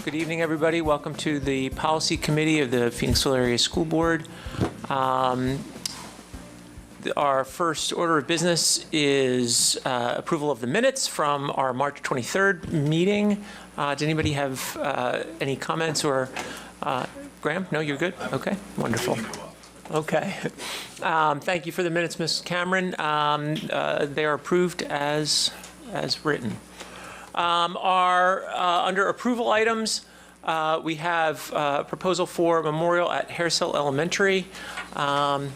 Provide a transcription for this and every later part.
Good evening, everybody. Welcome to the Policy Committee of the Phoenixville Area School Board. Our first order of business is approval of the minutes from our March 23rd meeting. Does anybody have any comments or, Graham? No, you're good? Okay, wonderful. Okay. Thank you for the minutes, Ms. Cameron. They are approved as written. Under approval items, we have a proposal for a memorial at Harrishill Elementary. Dr.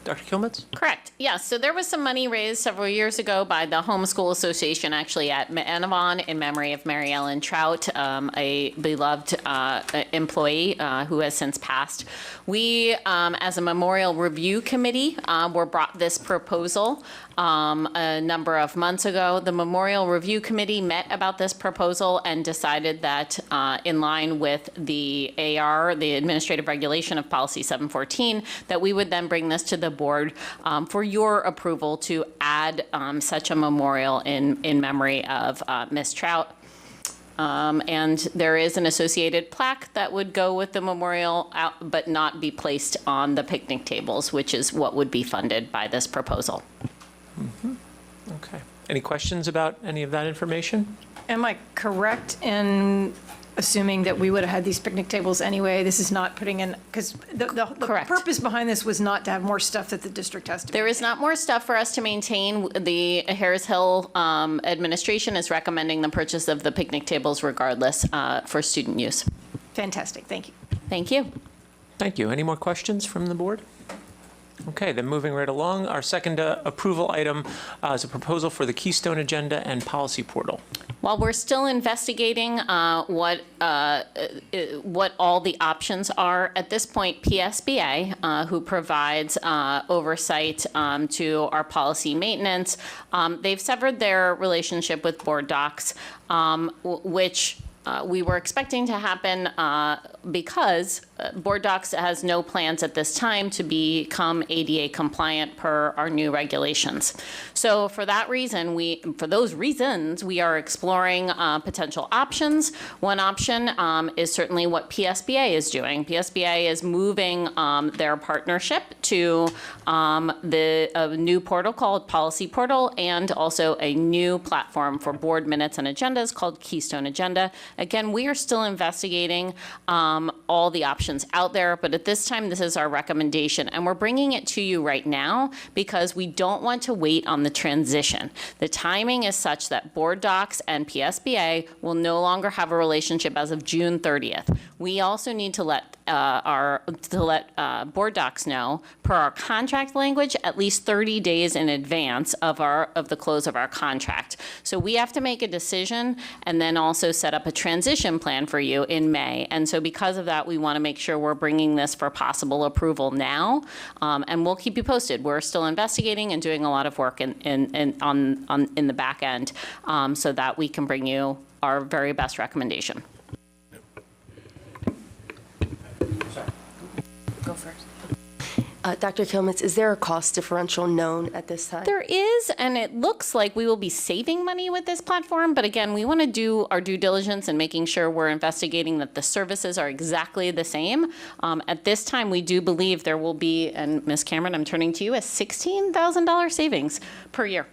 Kilmitz? Correct. Yes. So there was some money raised several years ago by the Homeschool Association, actually at Manavon, in memory of Mary Ellen Trout, a beloved employee who has since passed. We, as a memorial review committee, were brought this proposal a number of months ago. The Memorial Review Committee met about this proposal and decided that in line with the AR, the Administrative Regulation of Policy 714, that we would then bring this to the board for your approval to add such a memorial in memory of Ms. Trout. And there is an associated plaque that would go with the memorial, but not be placed on the picnic tables, which is what would be funded by this proposal. Mm-hmm. Okay. Any questions about any of that information? Am I correct in assuming that we would have had these picnic tables anyway? This is not putting in, because the purpose behind this was not to have more stuff that the district has to There is not more stuff for us to maintain. The Harrishill administration is recommending the purchase of the picnic tables regardless for student use. Fantastic. Thank you. Thank you. Thank you. Any more questions from the board? Okay, then moving right along, our second approval item is a proposal for the Keystone Agenda and Policy Portal. While we're still investigating what all the options are, at this point, PSBA, who provides oversight to our policy maintenance, they've severed their relationship with board docs, which we were expecting to happen because Board Docs has no plans at this time to become ADA compliant per our new regulations. So for that reason, for those reasons, we are exploring potential options. One option is certainly what PSBA is doing. PSBA is moving their partnership to a new portal called Policy Portal, and also a new platform for board minutes and agendas called Keystone Agenda. Again, we are still investigating all the options out there, but at this time, this is our recommendation, and we're bringing it to you right now because we don't want to wait on the transition. The timing is such that Board Docs and PSBA will no longer have a relationship as of June 30th. We also need to let Board Docs know, per our contract language, at least 30 days in advance of the close of our contract. So we have to make a decision and then also set up a transition plan for you in May. And so because of that, we want to make sure we're bringing this for possible approval now, and we'll keep you posted. We're still investigating and doing a lot of work in the back end, so that we can bring you our very best recommendation. Go first. Dr. Kilmitz, is there a cost differential known at this time? There is, and it looks like we will be saving money with this platform, but again, we want to do our due diligence and making sure we're investigating that the services are exactly the same. At this time, we do believe there will be, and Ms. Cameron, I'm turning to you, a $16,000 savings per year.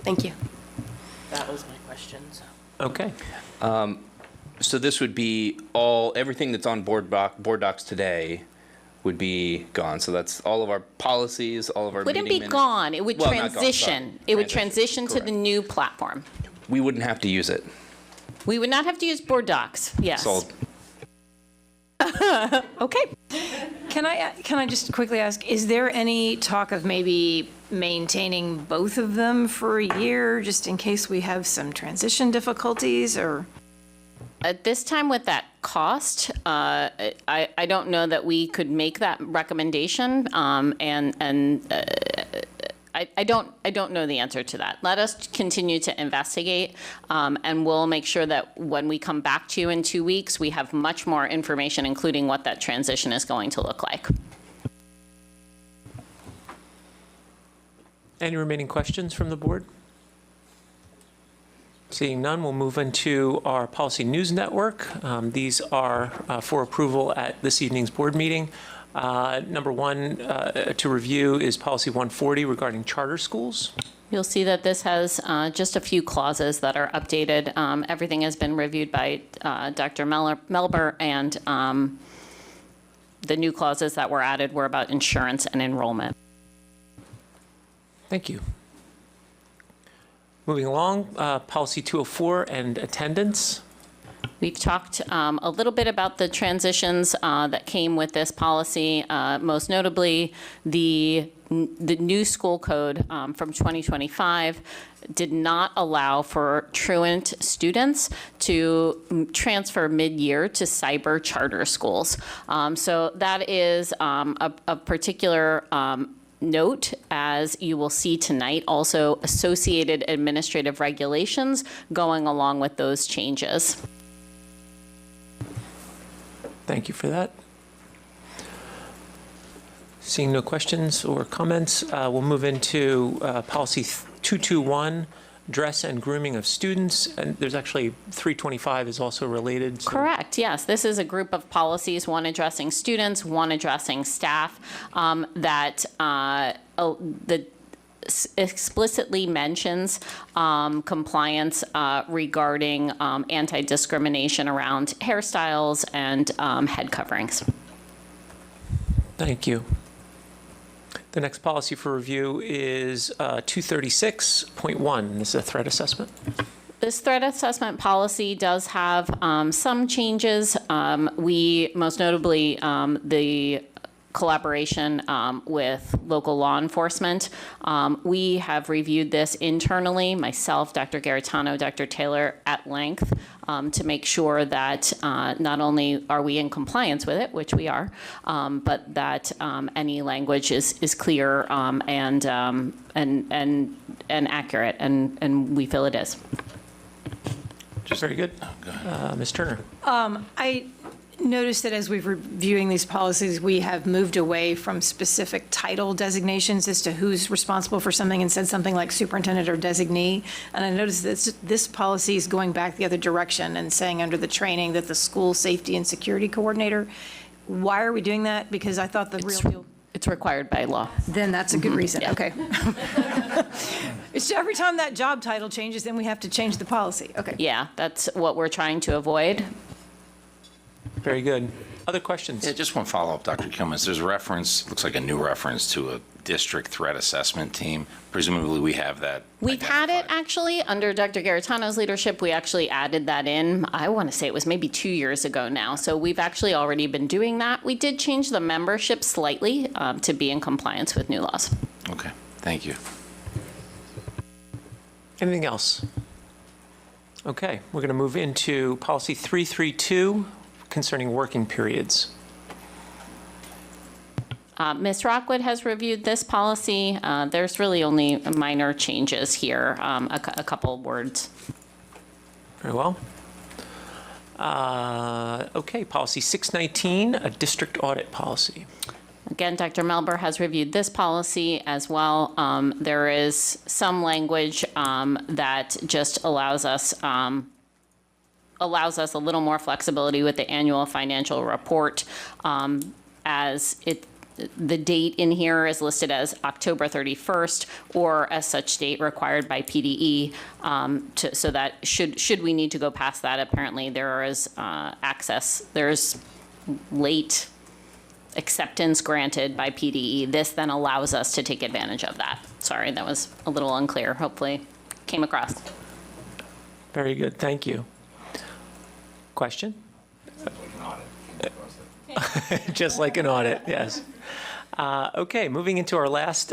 Thank you. That was my question. So. Okay. So this would be everything that's on board docs today would be gone. So that's all of our policies, all of our Wouldn't meeting be minutes. gone. It would transition. Gone, it would transition to the new platform. We wouldn't have to use it. We would not have to use Board Docs. Yes. Sold. Okay. Can I just quickly ask, is there any talk of maybe maintaining both of them for a year, just in case we have some transition difficulties, or? At this time, with that cost, I don't know that we could make that recommendation, I don't know the answer to that. Let us continue to investigate, and we'll make sure that when we come back to you in 2 weeks, we have much more information, including what that transition is going to look like. Any remaining questions from the board? Seeing none, we'll move into our policy news network. These are for approval at this evening's board meeting. Number one to review is policy 140 regarding charter schools. You'll see that this has just a few clauses that are updated. Everything has been reviewed by Dr. Melber, and the new clauses that were added were about insurance and enrollment. Thank you. Moving along, policy 204 and attendance. We've talked a little bit about the transitions that came with this policy, most notably the new school code from 2025 did not allow for truant students to transfer mid-year to cyber charter schools. So that is a particular note, as you will see tonight, also associated administrative regulations going along with those changes. Thank you for that. Seeing no questions or comments, we'll move into policy 221, dress and grooming of students. And there's actually 325 is also related. So Correct, yes. This is a group of policies, one addressing students, one addressing staff, that explicitly mentions compliance regarding anti-discrimination around hairstyles and head coverings. Thank you. The next policy for review is 236.1. This is a threat assessment. This threat assessment policy does have some changes. We, most notably, the collaboration with local law enforcement. We have reviewed this internally, myself, Dr. Garitano, Dr. Taylor, at length, to make sure that not only are we in compliance with it, which we are, but that any language is clear and accurate, and we feel it is. Very good. Ms. Turner. I noticed that as we've reviewing these policies, we have moved away from specific title designations as to who's responsible for something and said something like superintendent or designee. And I noticed that this policy is going back the other direction and saying under the training that the school safety and security coordinator. Why are we doing that? Because I thought the real deal. It's required by law. Then that's a good reason, Yeah. okay. It's every time that job title changes, then we have to change the policy, okay. Yeah, that's what we're trying to avoid. Very good. Other questions? Yeah, just one follow-up, Dr. Kilman. There's a reference, looks like a new reference to a district threat assessment team. Presumably, we have that. We've had it, identified. actually, under Dr. Garitano's leadership. We actually added that in, I want to say it was maybe 2 years ago now. So we've actually already been doing that. We did change the membership slightly to be in compliance with new laws. Okay, thank you. Anything else? Okay, we're going to move into policy 332 concerning working periods. Ms. Rockwood has reviewed this policy. There's really only minor changes here, a couple words. Very well. Okay, policy 619, a district audit policy. Again, Dr. Melber has reviewed this policy as well. There is some language that just allows us a little more flexibility with the annual financial report, as the date in here is listed as October 31st or as such date required by PDE, so that should we need to go past that, apparently there is there's late acceptance granted by PDE. This then allows us to take advantage of that. Sorry, that was a little unclear. Hopefully came across. Very good, thank you. Question? Just like an audit, yes. Okay, moving into our last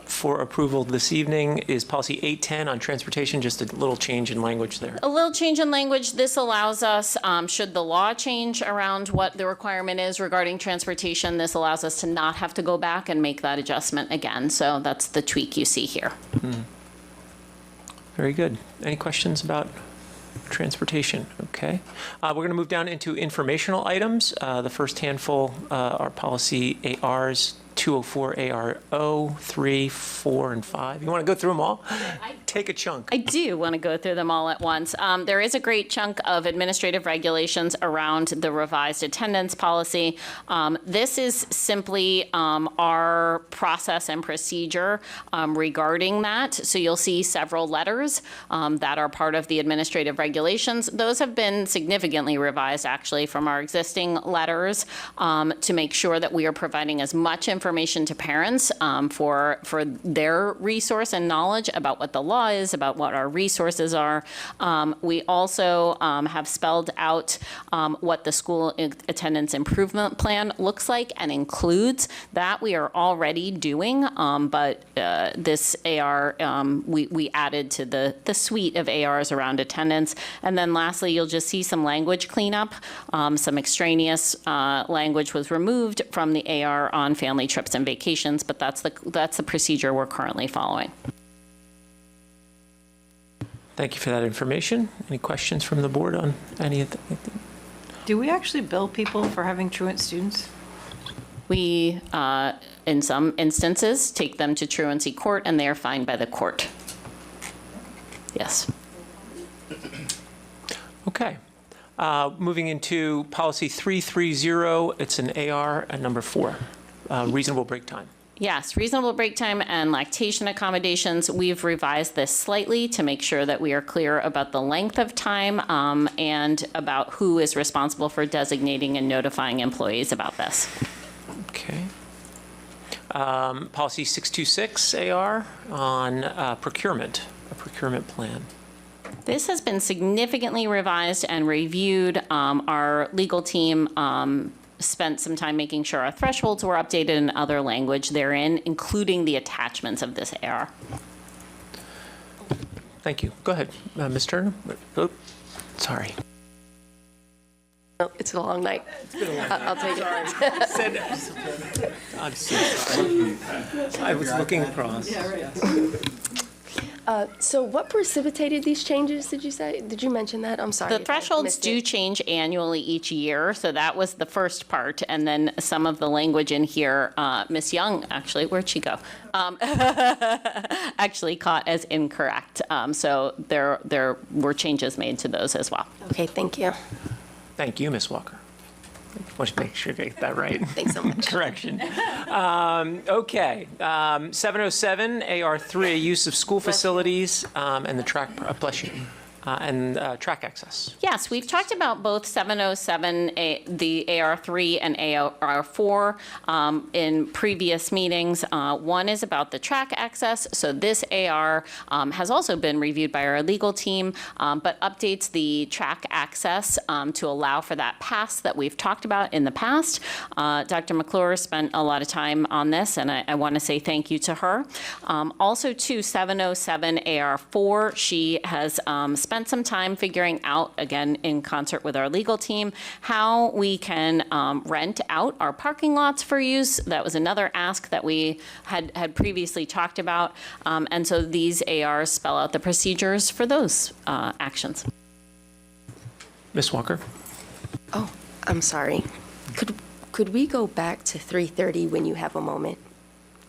for approval this evening is policy 810 on transportation, just a little change in language there. A little change in language. This allows us, should the law change around what the requirement is regarding transportation, this allows us to not have to go back and make that adjustment again. So that's the tweak you see here. Very good. Any questions about transportation? Okay. We're going to move down into informational items. The first handful are policy ARs 204 ARO 3, 4, and 5. You want to go through them all? Take a chunk. I do want to go through them all at once. There is a great chunk of administrative regulations around the revised attendance policy. This is simply our process and procedure regarding that. So you'll see several letters that are part of the administrative regulations. Those have been significantly revised, actually, from our existing letters to make sure that we are providing as much information to parents for their resource and knowledge about what the law is, about what our resources are. We also have spelled out what the school attendance improvement plan looks like and includes. That we are already doing, but this AR, we added to the suite of ARs around attendance. And then lastly, you'll just see some language cleanup. Some extraneous language was removed from the AR on family trips and vacations, but that's the procedure we're currently following. Thank you for that information. Any questions from the board on any of the? Do we actually bill people for having truant students? We, in some instances, take them to truancy court and they are fined by the court. Yes. Okay. Moving into policy 330, it's an AR and number 4, reasonable break time. Yes, reasonable break time and lactation accommodations. We've revised this slightly to make sure that we are clear about the length of time and about who is responsible for designating and notifying employees about this. Okay. Policy 626 AR on procurement, a procurement plan. This has been significantly revised and reviewed. Our legal team spent some time making sure our thresholds were updated and other language therein, including the attachments of this AR. Thank you. Go ahead, Ms. Turner. Oh, sorry. Oh, it's a long night. I'll take it. I'm so sorry. I was looking across. So what precipitated these changes, did you say? Did you mention that? I'm sorry. The if I thresholds missed do it. change annually each year, so that was the first part. And then some of the language in here, Ms. Young, actually, where'd she go? Actually caught as incorrect. So there were changes made to those as well. Okay, thank you. Thank you, Ms. Walker. Want to make sure I get that right. Thanks so much. Correction. Okay. 707 AR3, use of school facilities and the track, bless you, and track access. Yes, we've talked about both 707, the AR3 and AR4 in previous meetings. One is about the track access. So this AR has also been reviewed by our legal team, but updates the track access to allow for that pass that we've talked about in the past. Dr. McClure spent a lot of time on this, and I want to say thank you to her. Also to 707 AR4, she has spent some time figuring out, again, in concert with our legal team, how we can rent out our parking lots for use. That was another ask that we had previously talked about. And so these ARs spell out the procedures for those actions. Ms. Walker? Oh, I'm sorry. Could we go back to 3:30 when you have a moment?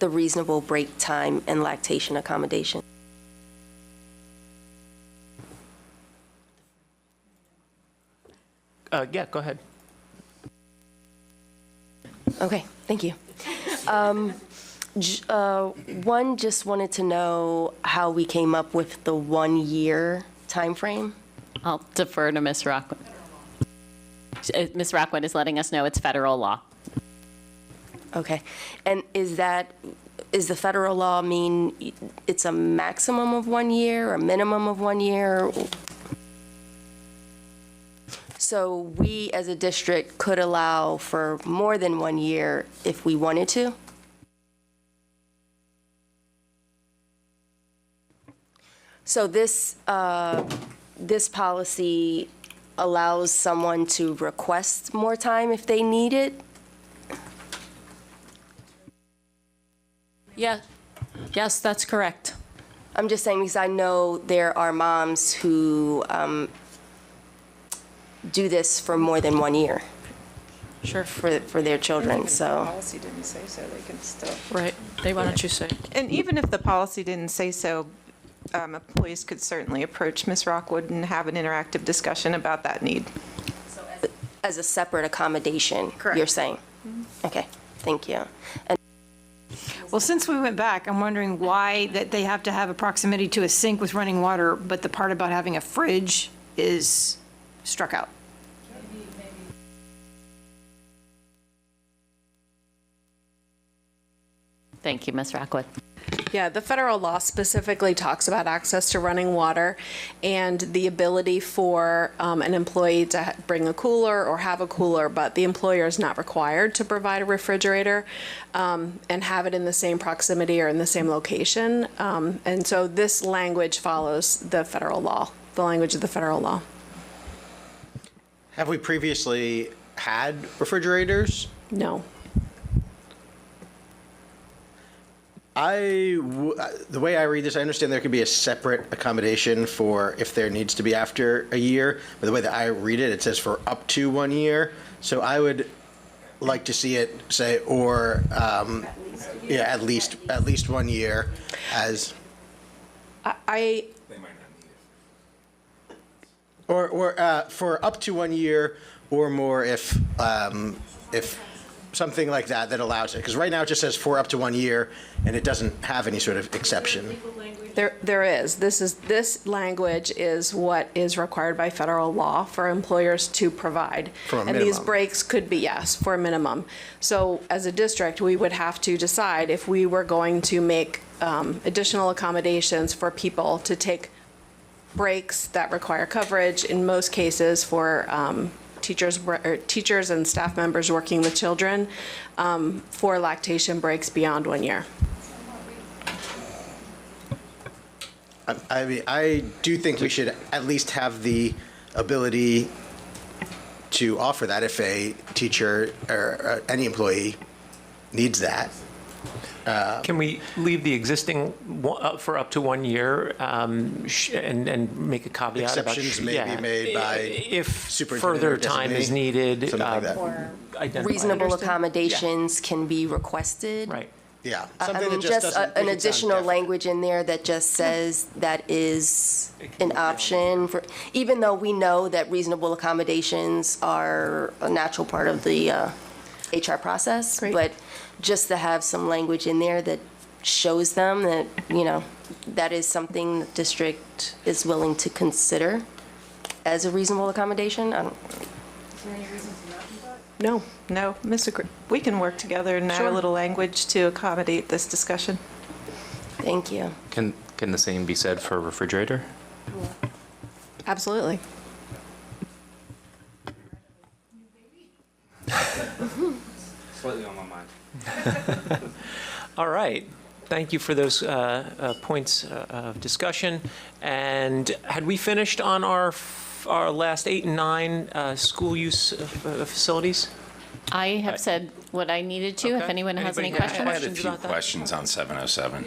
The reasonable break time and lactation accommodation. Yeah, go ahead. Okay, thank you. One, just wanted to know how we came up with the 1-year timeframe. I'll defer to Ms. Rockwood. Ms. Rockwood is letting us know it's federal law. Okay, and is the federal law mean it's a maximum of 1 year, a minimum of 1 year? So we, as a district, could allow for more than 1 year if we wanted to? So this policy allows someone to request more time if they need it? Yeah. Yes, that's correct. I'm just saying because I know there are moms who do this for more than 1 year. Sure. for their children, so. Policy didn't say so, they can still. Right. Dave, why don't you say? And even if the policy didn't say so, employees could certainly approach Ms. Rockwood and have an interactive discussion about that need. As a separate accommodation, Correct. you're saying? Okay, thank you. And Well, since we went back, I'm wondering why that they have to have a proximity to a sink with running water, but the part about having a fridge is struck out. Thank you, Ms. Rockwood. Yeah, the federal law specifically talks about access to running water and the ability for an employee to bring a cooler or have a cooler, but the employer is not required to provide a refrigerator and have it in the same proximity or in the same location. And so this language follows the federal law, the language of the federal law. Have we previously had refrigerators? No. The way I read this, I understand there could be a separate accommodation for if there needs to be after a year, but the way that I read it, it says for up to 1 year. So I would like to see it say, or, yeah, at least 1 year as. Or for up to 1 year or more if something like that allows it. Because right now it just says for up to 1 year, and it doesn't have any sort of exception. There is. This language is what is required by federal law for employers to provide. For a And these minimum. breaks could be, yes, for a minimum. So as a district, we would have to decide if we were going to make additional accommodations for people to take breaks that require coverage, in most cases for teachers and staff members working with children, for lactation breaks beyond 1 year. I mean, I do think we should at least have the ability to offer that if a teacher or any employee needs that. Can we leave the existing up for up to 1 year and make a caveat about? Exceptions may be made by if superintendent further or time is designee, needed. something like that. Identify. reasonable accommodations can be requested. Right. Yeah. I something mean, that just doesn't make an it sound additional definite. language in there that just says that is an option for, even though we know that reasonable accommodations are a natural part of the HR process. Great. But just to have some language in there that shows them that, you know, that is something the district is willing to consider as a reasonable accommodation. I don't, No. No, we can work together and add a little language to accommodate this discussion. thank you. Can the same be said for a refrigerator? Absolutely. Slightly on my mind. All right. Thank you for those points of discussion. And had we finished on our last 8 and 9 school use facilities? I have said what I needed to. If Okay. anyone has any Anybody have questions. I had a questions few about that? questions on 707,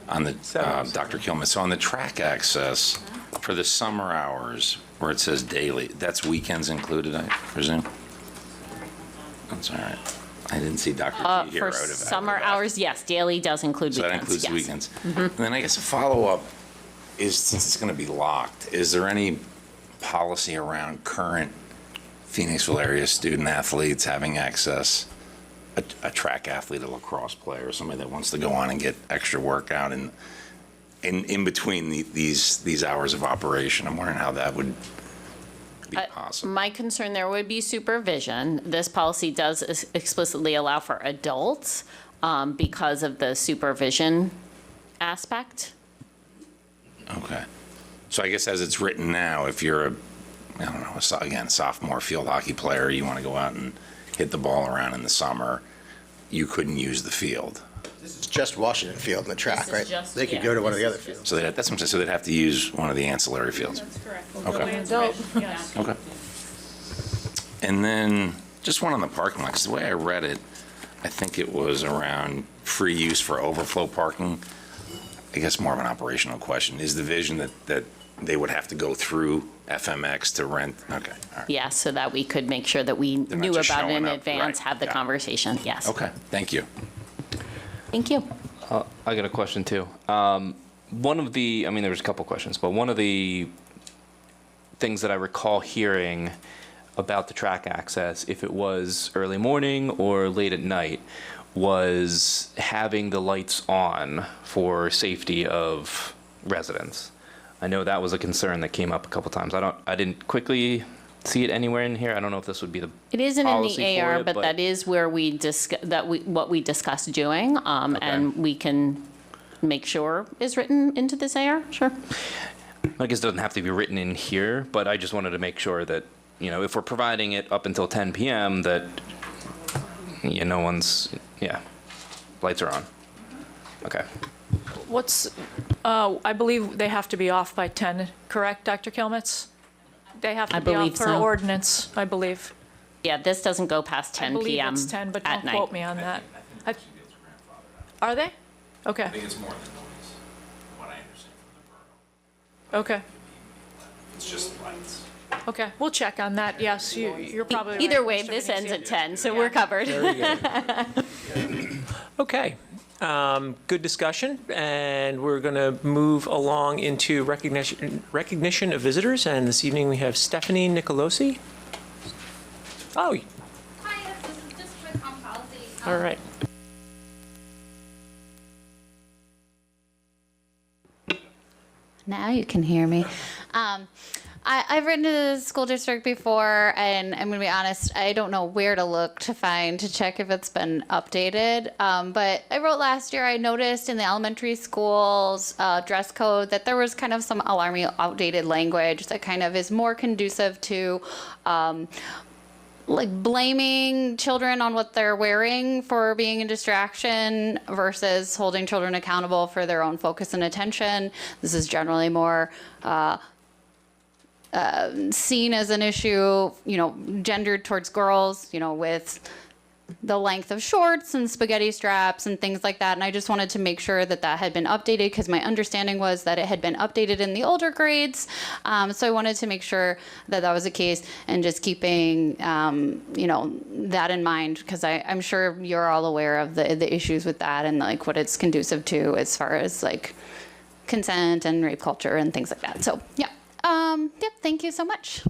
on the, 707. Dr. Kilman. So on the track access for the summer hours, where it says daily, that's weekends included, I presume? That's all right. I didn't see Dr. G here. For I would've- I summer would've asked. hours, yes, daily does include So that weekends, includes the yes. weekends. And then I guess a follow-up is, since it's going to be locked, is there any policy around current Phoenixville area student athletes having access, a track athlete, a lacrosse player, somebody that wants to go on and get extra workout in between these hours of operation? I'm wondering how that would be possible. My concern there would be supervision. This policy does explicitly allow for adults because of the supervision aspect. Okay. So I guess as it's written now, if you're I don't know, again, sophomore field hockey player, you want to go out and hit the ball around in the summer, you couldn't use the field. It's just Washington Field and the track, This is right? just- They could yeah, go to one of this the other is just- fields. So that's what I'm saying. So they'd have to use one of the ancillary fields. That's correct. Okay. Okay. And then just one on the parking lot, 'cause the way I read it, I think it was around free use for overflow parking. I guess more of an operational question. Is the vision that they would have to go through FMX to rent? Okay, all right. Yeah, so that we could make sure that we not knew just about it in showing up, advance, right, have the yeah. conversation, yes. Okay, thank you. Thank you. I got a question too. One of the, I mean, there was a couple questions, but one of the things that I recall hearing about the track access, if it was early morning or late at night, was having the lights on for safety of residents. I know that was a concern that came up a couple times. I didn't quickly see it anywhere in here. I don't know if this would be the It isn't in policy the for AR, it, but that is where what we discussed doing, and we can make sure is written into this AR, sure. I guess it doesn't have to be written in here, but I just wanted to make sure that, you know, if we're providing it up until 10 PM, that, yeah, no one's, yeah, lights are on. Okay. I believe they have to be off by 10, correct, Dr. Kilmetz? They have I to be believe off per so. ordinance, I believe. Yeah, this doesn't go past 10 I believe PM it's 10, but at don't night. quote me on that. Are they? Okay, it's more than noise, what I understand from the borough. okay, It's just lights. okay. We'll check on that, yes, you're probably right. Either way, Mr. this ends Venezia. at 10, so we're covered. Okay, good discussion, and we're going to move along into recognition of visitors, and this evening we have Stephanie Nicolosi. Oh, Hi, yes, this is just quick on policy. all right. Now you can hear me. I've written to the school district before, and I'm going to be honest, I don't know where to look to check if it's been updated. But I wrote last year, I noticed in the elementary schools dress code that there was kind of some alarming outdated language that kind of is more conducive to like blaming children on what they're wearing for being a distraction versus holding children accountable for their own focus and attention. This is generally more seen as an issue, you know, gendered towards girls, you know, with the length of shorts and spaghetti straps and things like that. And I just wanted to make sure that that had been updated because my understanding was that it had been updated in the older grades. So I wanted to make sure that that was the case and just keeping, you know, that in mind because I'm sure you're all aware of the issues with that and like what it's conducive to as far as like consent and rape culture and things like that. So yeah. Yep, thank you so much.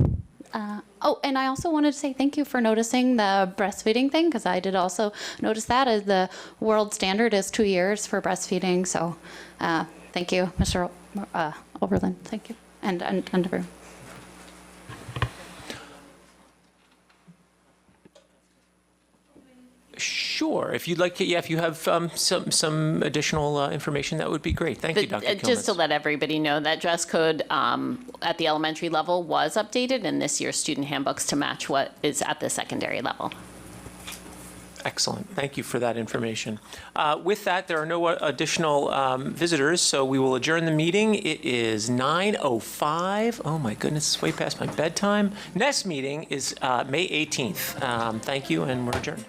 Oh, and I also wanted to say thank you for noticing the breastfeeding thing, because I did also notice that as the world standard is 2 years for breastfeeding. So thank you, Mr. Oberlin. Thank you. And everyone. Sure, if you'd like to, yeah, if you have some additional information, that would be great. Thank you, Dr. Just to Kilmetz. let everybody know that dress code at the elementary level was updated in this year's student handbooks to match what is at the secondary level. Excellent. Thank you for that information. With that, there are no additional visitors, so we will adjourn the meeting. It is 9:05. Oh my goodness, it's way past my bedtime. Next meeting is May 18th. Thank you, and we're adjourned.